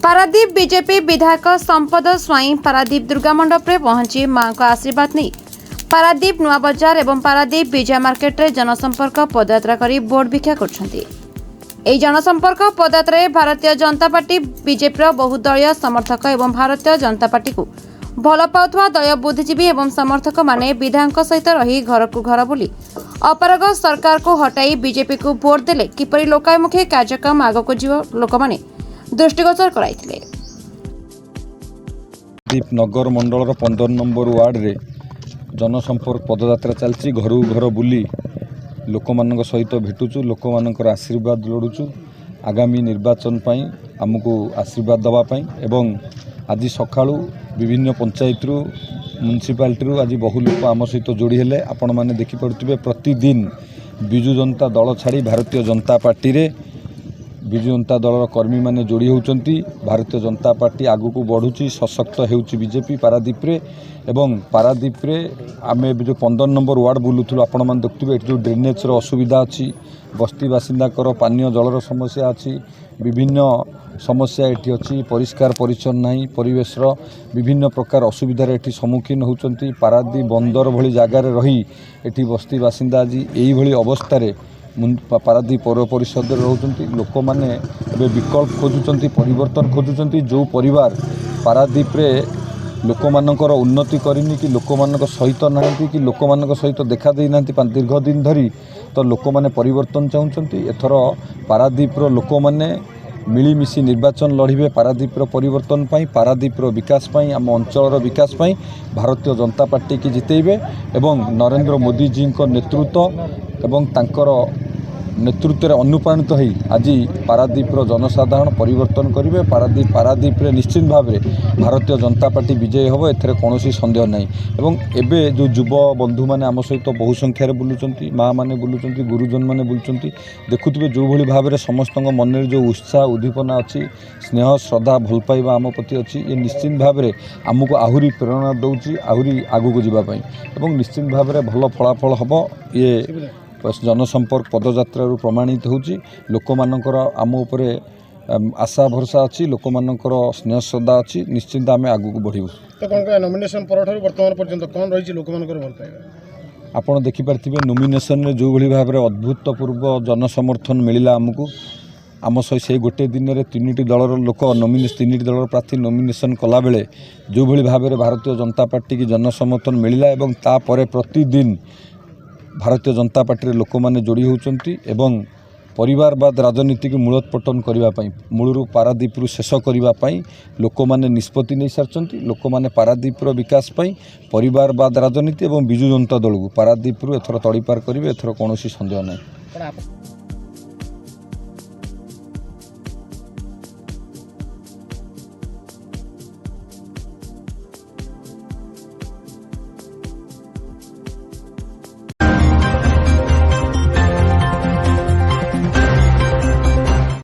Paradip BJP विधायक संपद स्वाई पारादीप दुर्गा मंडप रे पहुंची मां का आशीर्वाद नहीं पारादीप नुआ बजार एवं पारादीप विजय मार्केट रे जनसंपर्क पदयात्रा करी वोट भिक्षा करछंती। एही जनसंपर्क पदयात्रा रे भारतीय जनता पार्टी बीजेपी बहुदलीय समर्थक एवं भारतीय जनता पार्टी को भल पाउथवा दल बुद्धिजीवी एवं समर्थक माने विधायक सहित रही घर को घर बुली अपराग सरकार को हटाई बीजेपी को भोट देले किपरि लोकाभिमुखी कार्यक्रम आगको जीव लोक माने दृष्टिगोचर कराइथिले। दीप नगर मंडल 15 नंबर वार्ड रे जनसंपर्क पदयात्रा चलती घर घर बुली लोक मान सहित भेटुचु लोक मान आशीर्वाद लोड़ुचु आगामी निर्वाचन पाई आमको आशीर्वाद दवापाई एवं आज सकाळु विभिन्न पंचायत रु म्युनिसिपालिटी आज बहु लोक आम सहित जोड़ी हेले आपण माने देखि पड़ुथिबे प्रतिदिन बिजु जनता दल छाड़ी भारतीय जनता पार्टी रे बिजु जनता दल कर्मी माने जोड़ी होउचंती। भारतीय जनता पार्टी आगु को बढ़ुची सशक्त हेउची बीजेपी पारादीप रे एवं पारादीप रे आमे जो 15 नंबर वार्ड बुलुथुलु आपण मान देखुथिबे एठी जो ड्रेनेज रो असुविधा अछि बस्ती बासिंदा कर पानीय जलर समस्या अछि विभिन्न समस्या एठी अछि परिष्कार परिच्छन्न नहीं परिवेश रो विभिन्न प्रकार असुविधार एठी सम्मुखीन होउचंती। पारादीप बंदर भली जगार रही एठी बस्ती बासिंदा आज एही भली अवस्था रे पारादीप पौर परिषद रोचंती लोक माने विकल्प खोजुचंती परिवर्तन खोजुचंती जो परिवार पारादीप रे लोक मानकर उन्नति करनी कि लोक मानक सहित नांती कि लोक मानक सहित देखा दे नांती दीर्घ दिन धरी तो लोक माने परिवर्तन चाहूचंती। एथर पारादीप रो लोक माने मिलीमिशी निर्वाचन लड़िबे पारादीप रो परिवर्तन पाई पारादीप रो विकास पाई आम अंचल विकास पाई भारतीय जनता पार्टी की जितेबे एवं नरेंद्र मोदी जी को नेतृत्व एवं तांकर नेतृत्व रे अनुप्राणित होई आज पारादीप रो जनसाधारण परिवर्तन करिवे। पारादीप रे निश्चित भाव रे भारतीय जनता पार्टी विजय होबो एथरे कोनोसी संदेह नहीं एवं एबे जो युव बंधु माने आम सहित बहु संख्या रे बुलुचंती माँ माने बुलुचंती गुरुजन माने बुलुचंती देखुथिबे जो भली भाव रे समस्तक मन रे जो उत्साह उद्दीपना अछि स्नेह श्रद्धा भल पाइबा आम प्रति अछि ये निश्चित भाव रे आमको आहुरी प्रेरणा दउची आहुरी आगु को जिबा पई एवं निश्चित भाव रे भल फलाफल हबो ये जनसंपर्क पदयात्रा प्रमाणित होची लोक मानकर आम उपरे आशा भरसा अच्छी लोक मानकर स्नेह श्रद्धा अच्छी निश्चिंत आम आगू को बढ़ू। तो कौन नॉमिनेशन पर वर्तमान पर्यंत कौन रही लोक मानकर भल पाइबा आपण देखि पारथिबे नॉमिनेशन रे जो भली भाव रे अद्भुतपूर्व जनसमर्थन मिलिला आमको आम से गोटे दिन में 3टी दलर लोक नॉमिनेशन 3टी दलर प्रार्थी नॉमिनेशन कला बेले जो भली भाव रे भारतीय जनता पार्टी की जनसमर्थन मिलिला एवं तापरे प्रतिदिन भारतीय जनता पार्टी रे लोक माने जोड़ी होउचंती एवं परिवारवाद राजनीति को मूलोत्पाटन करने मूलरू पारादीप रु शेष करने लोक माने निष्पत्ति नहीं सारचंती लोक माने पारादीप रो विकास पाई परिवारवाद राजनीति एवं बिजु जनता दल को पारादीप रु एथर तड़ीपार करेंगे एथर कौन संदेह नहीं।